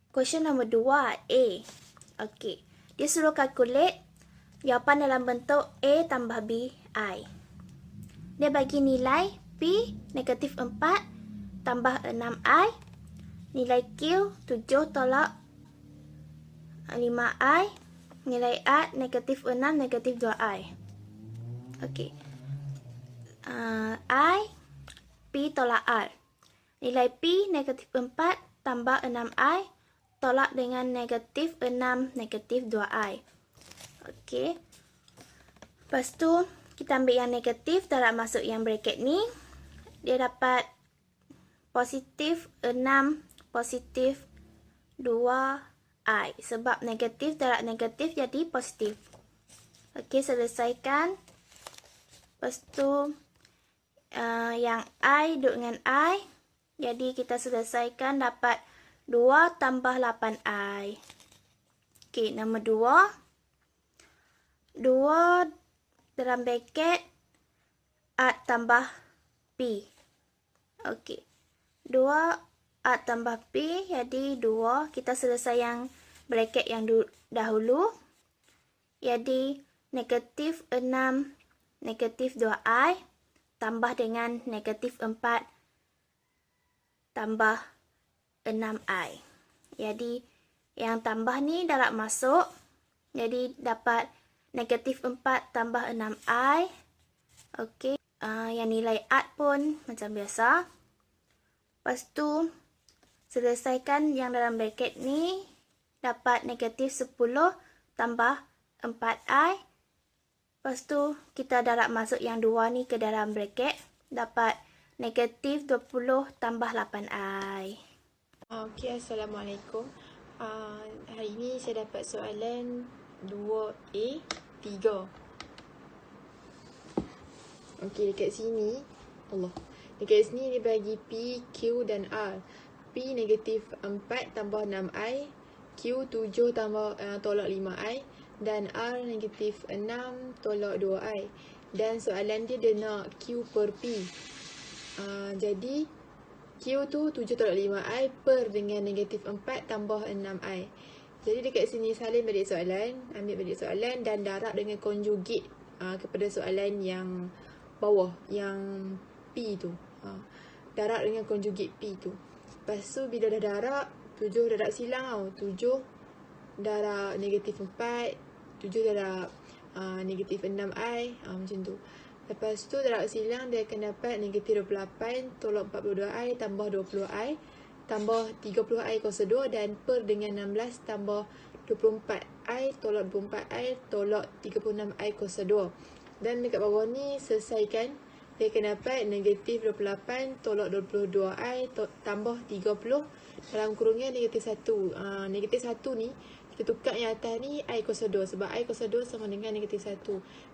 Question nombor 2, A. Okey. Dia suruh calculate jawapan dalam bentuk A tambah B, I. Dia bagi nilai P negatif 4 tambah 6I. Nilai Q 7 tolak 5I. Nilai A negatif 6 negatif 2I. Okey. I, P tolak R. Nilai P negatif 4 tambah 6I tolak dengan negatif 6 negatif 2I. Okey. Lepas tu, kita ambil yang negatif, taruh masuk yang bracket ni. Dia dapat positif 6 positif 2I. Sebab negatif taruh negatif jadi positif. Okey, selesaikan. Lepas tu, yang I duduk dengan I. Jadi, kita selesaikan dapat 2 tambah 8I. Okey, nombor 2. 2 dalam bracket A tambah P. Okey. 2 A tambah P, jadi 2. Kita selesai yang bracket yang dahulu. Jadi, negatif 6 negatif 2I tambah dengan negatif 4 tambah 6I. Jadi, yang tambah ni darab masuk. Jadi, dapat negatif 4 tambah 6I. Okey. Yang nilai A pun macam biasa. Lepas tu, selesaikan yang dalam bracket ni. Dapat negatif 10 tambah 4I. Lepas tu, kita darab masuk yang 2 ni ke dalam bracket. Dapat negatif 20 tambah 8I. Okey, Assalamualaikum. Hari ini saya dapat soalan 2A 3. Okey, dekat sini dekat sini dia bagi P, Q dan R. P negatif 4 tambah 6I, Q 7 tambah tolak 5I dan R negatif 6 tolak 2I. Dan soalan dia nak Q per P. Jadi Q tu 7 tolak 5I per dengan negatif 4 tambah 6I. Jadi dekat sini salin balik soalan, ambil balik soalan dan darab dengan conjugate kepada soalan yang bawah, yang P tu. Darab dengan conjugate P tu. Lepas tu bila dah darab, 7 darab silang tau. 7 darab negatif 4, 7 darab negatif 6I, macam tu. Lepas tu darab silang dia akan dapat negatif 28 tolak 42I tambah 20I tambah 30I kuasa 2 dan per dengan 16 tambah 24I tolak 24I tolak 36I kuasa 2. Dan dekat bawah ni selesaikan, dia akan dapat negatif 28 tolak 22I tambah 30 dalam kurungan negatif 1. Negatif 1 ni kita tukar yang atas ni I kuasa 2. Sebab I kuasa 2 sama dengan negatif 1.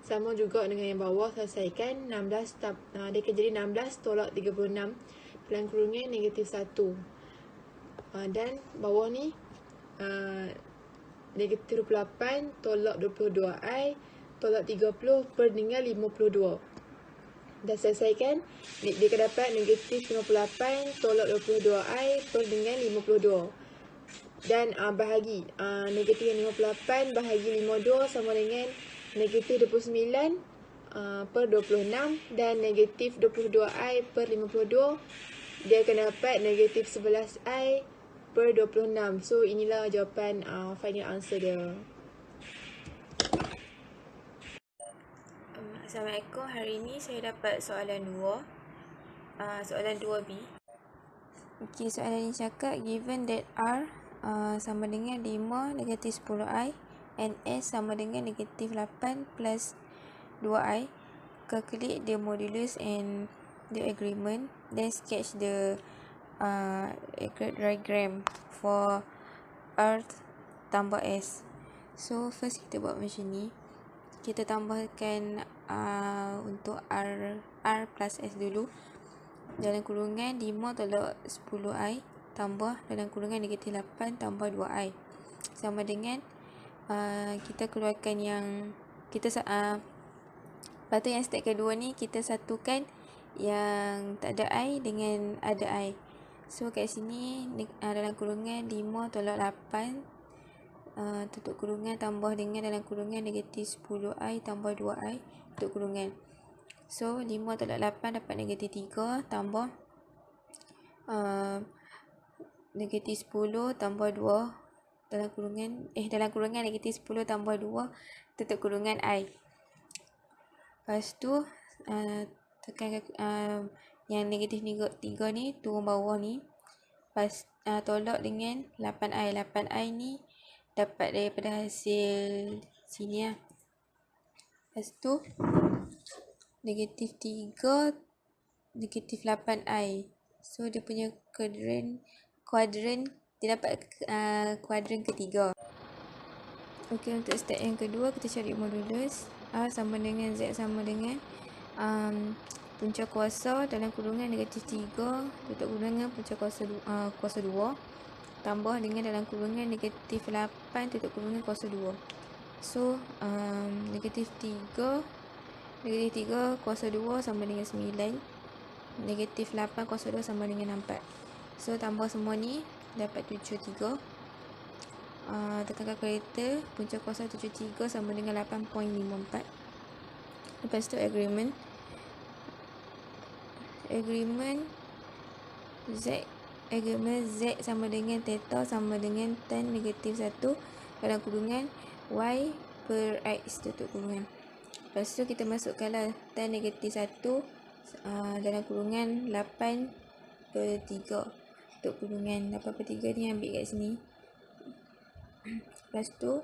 Sama juga dengan yang bawah, selesaikan 16. Dia akan jadi 16 tolak 36 dalam kurungan negatif 1. Dan bawah ni negatif 28 tolak 22I tolak 30 per dengan 52. Dah selesaikan, dia akan dapat negatif 58 tolak 22I per dengan 52. Dan bahagi negatif 58 bahagi 52 sama dengan negatif 29 per 26 dan negatif 22I per 52. Dia akan dapat negatif 11I per 26. So inilah jawapan final answer dia. Assalamualaikum. Hari ini saya dapat soalan 2. Soalan 2B. Okey, soalan ini cakap given that R sama dengan 5 negatif 10I and S sama dengan negatif 8 plus 2I. Calculate the modulus and the agreement. Then sketch the diagram for R tambah S. So first kita buat macam ni. Kita tambahkan untuk R plus S dulu. Dalam kurungan 5 tolak 10I tambah dalam kurungan negatif 8 tambah 2I. Sama dengan kita keluarkan yang kita lepas tu yang step kedua ni kita satukan yang tak ada I dengan ada I. So kat sini dalam kurungan 5 tolak 8, tutup kurungan tambah dengan dalam kurungan negatif 10i tambah 2i tutup kurungan. So 5 tolak 8 dapat negatif 3 tambah negatif 10 tambah 2 dalam kurungan negatif 10 tambah 2 tutup kurungan i. Lepas tu tekan yang negatif 3 ni turun bawah ni. Lepas tolak dengan 8i. 8i ni dapat daripada hasil sini lah. Lepas tu negatif 3 negatif 8i. So dia punya kuadran dia dapat kuadran ketiga. Okey, untuk step yang kedua kita cari modulus. A sama dengan Z sama dengan punca kuasa dalam kurungan negatif 3 tutup kurungan punca kuasa 2 tambah dengan dalam kurungan negatif 8 tutup kurungan kuasa 2. So negatif 3 kuasa 2 sama dengan 9. Negatif 8 kuasa 2 sama dengan 4. So tambah semua ni dapat 73. Tekan kalkulator, punca kuasa 73 sama dengan 8.54. Lepas tu agreement Z sama dengan theta sama dengan tan negatif 1 dalam kurungan Y per X tutup kurungan. Lepas tu kita masukkanlah tan negatif 1 dalam kurungan 8 per 3 tutup kurungan. 8 per 3 ni ambil kat sini. Lepas tu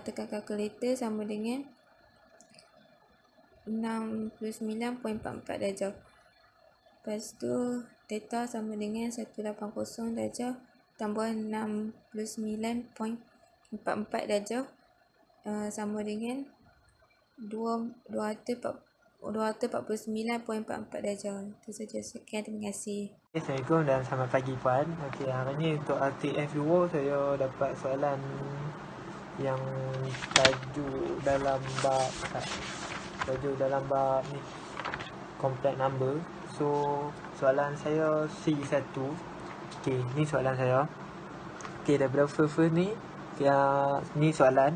tekan kalkulator sama dengan 69.44 darjah. Lepas tu theta sama dengan 180 darjah tambah 69.44 darjah sama dengan 249.44 darjah. Itu saja. Sekian, terima kasih. Assalamualaikum dan selamat pagi Puan. Okey, hari ni untuk RTF2 saya dapat soalan yang tajuk dalam bab ni complex number. So soalan saya C1. Okey, ni soalan saya. Okey, daripada first ni ni soalan.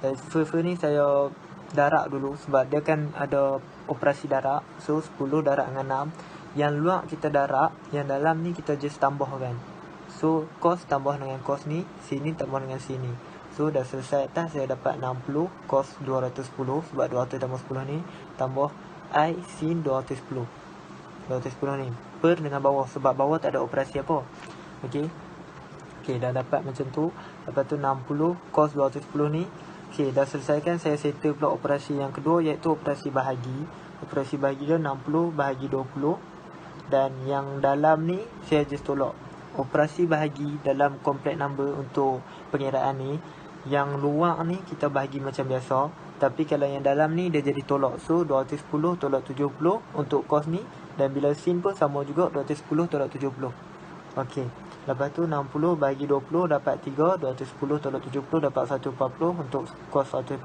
Dan first ni saya darab dulu sebab dia kan ada operasi darab. So 10 darab dengan 6. Yang luar kita darab, yang dalam ni kita just tambahkan. So cos tambah dengan cos ni, sini tambah dengan sini. So dah selesai atas, saya dapat 60 cos 210 sebab 200 tambah 10 ni tambah I sin 210 ni per dengan bawah sebab bawah tak ada operasi apa. Okey, dah dapat macam tu. Lepas tu 60 cos 210 ni. Okey, dah selesaikan. Saya settle pula operasi yang kedua, iaitu operasi bahagi. Operasi bahagi dia 60 bahagi 20. Dan yang dalam ni saya just tolak. Operasi bahagi dalam complex number untuk pengiraan ni, yang luar ni kita bahagi macam biasa, tapi kalau yang dalam ni dia jadi tolak. So 210 tolak 70 untuk cos ni, dan bila sin pun sama juga, 210 tolak 70. Okey, lepas tu 60 bahagi 20 dapat 3. 210 tolak 70 dapat 140 untuk cos 140.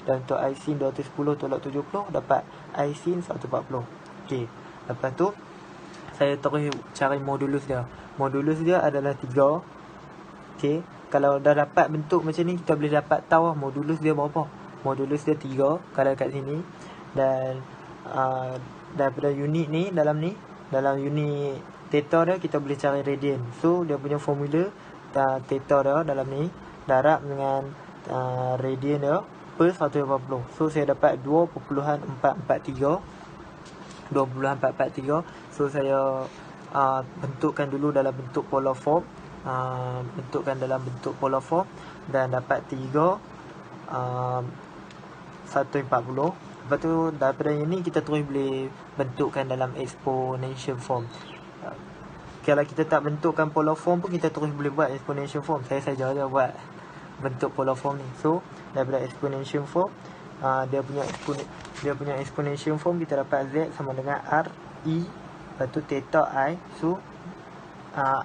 Dan untuk I sin 210 tolak 70 dapat I sin 140. Okey, lepas tu saya terus cari modulus dia. Modulus dia adalah 3. Okey, kalau dah dapat bentuk macam ni, kita boleh dapat tahu modulus dia berapa. Modulus dia 3 kalau kat sini. Dan daripada unit ni, dalam unit theta dia kita boleh cari radian. So dia punya formula theta dia dalam ni darab dengan radian dia per 180. So saya dapat 2.443. So saya bentukkan dulu dalam bentuk polar form. Dan dapat 140. Lepas tu daripada ini kita terus boleh bentukkan dalam exponential form. Kalau kita tak bentukkan polar form pun kita terus boleh buat exponential form. Saya saja buat bentuk polar form ni. So daripada exponential form, dia punya exponential form kita dapat Z sama dengan R I, lepas tu theta I. So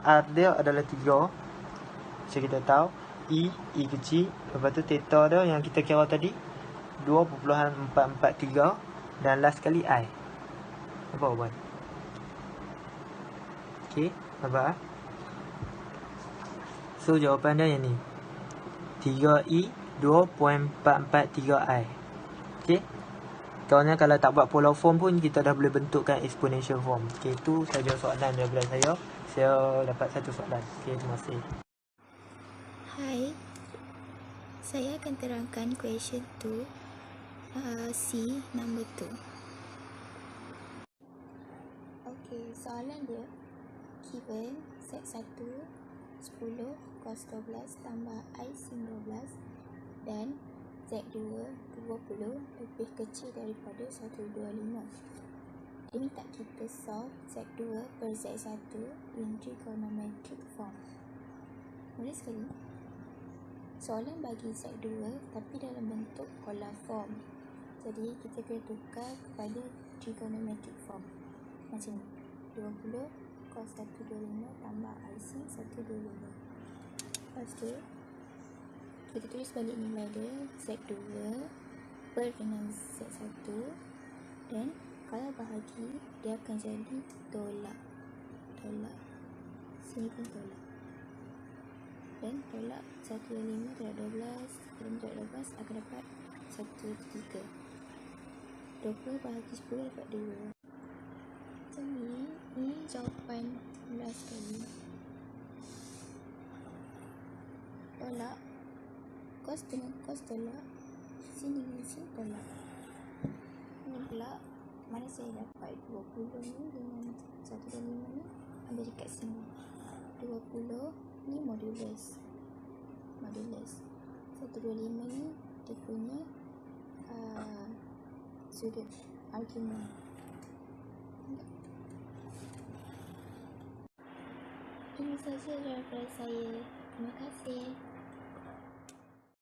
R dia adalah 3. So kita tahu I kecil. Lepas tu theta dia yang kita kira tadi 2.443. Dan last kali I. Apa buat? Okey, nampak ah? So jawapan dia yang ni. 3i 2.443i. Okey. Kawannya kalau tak buat polar form pun kita dah boleh bentukkan exponential form. Okey, itu saja soalan daripada saya. Saya dapat satu soalan. Okey, terima kasih. Hai, saya akan terangkan question tu C number 2. Okey, soalan dia given set 1 10 cos 12 tambah I sin 12 dan Z2 20 lebih kecil daripada 125. Dia minta kita solve Z2 per Z1 in trigonometric form. Boleh sekali. Soalan bagi Z2 tapi dalam bentuk polar form. Jadi kita kena tukar kepada trigonometric form. Macam ni. 20 cos 125 tambah I sin 125. Lepas tu kita tulis balik nilai dia Z2 per dengan Z1 dan kalau bahagi dia akan jadi tolak. Sini pun tolak. Dan tolak 125 terhadap 12 terhadap 12 akan dapat 1/3. 20 bahagi 10 dapat 2. Macam ni jawapan mula sekali. Tolak cos dengan cos tolak, sin dengan sin tolak. Tolak, mana saya dapat 20 ni dengan 125 ni, ambil dekat sini. 20 ni modulus 125 ni dia punya sudut argument. Ini saja daripada saya.